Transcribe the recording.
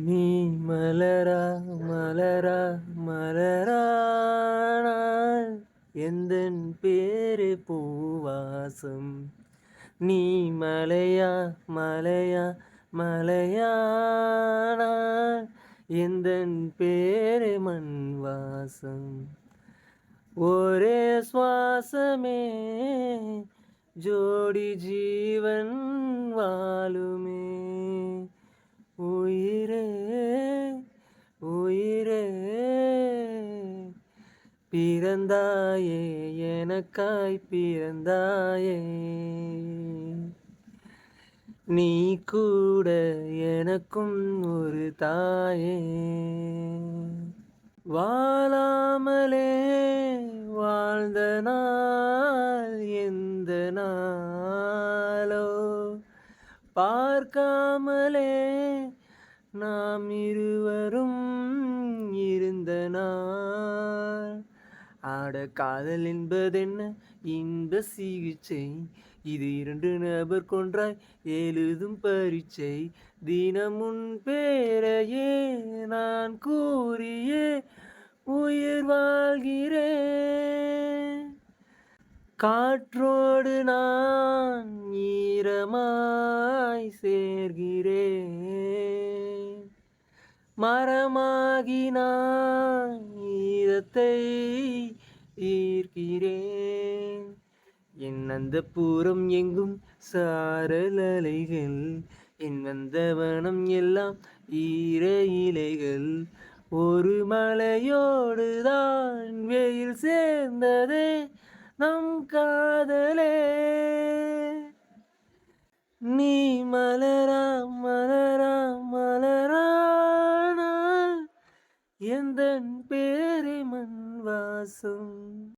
நீ மலரா மலரா மலரானால் எந்தன் பேரு பூவாசம். நீ மலையா மலையா மலையானால் எந்தன் பேரு மண் வாசம். ஒரே சுவாசமே ஜோடி ஜீவன் வாழுமே. உயிரே உயிரே பிறந்தாயே எனக்காய் பிறந்தாயே. நீ கூட எனக்கும் ஒரு தாயே. வாழாமலே வாழ்ந்த நாள் எந்த நாளோ, பார்க்காமலே நாம் இருவரும் இருந்த நாள். ஆட காதல் என்பதென்ன இன்ப சிகிச்சை, இது இரண்டு நபர் கொன்றாய் எழுதும் பரீட்சை. தினம் உன் பேரையே நான் கூறியே உயிர் வாழ்கிறேன். காற்றோடு நான் ஈரமாய் சேர்கிறேன். மரமாகி நான் ஈரத்தை ஈர்க்கிறேன். என் அந்த பூரம் எங்கும் சாரல் அலைகள், என் வந்த வனம் எல்லாம் ஈர இலைகள். ஒரு மலையோடு தான் வெயில் சேர்ந்ததே நம் காதலே. நீ மலரா மலரா மலரானால் எந்தன் பேரை மண் வாசம்.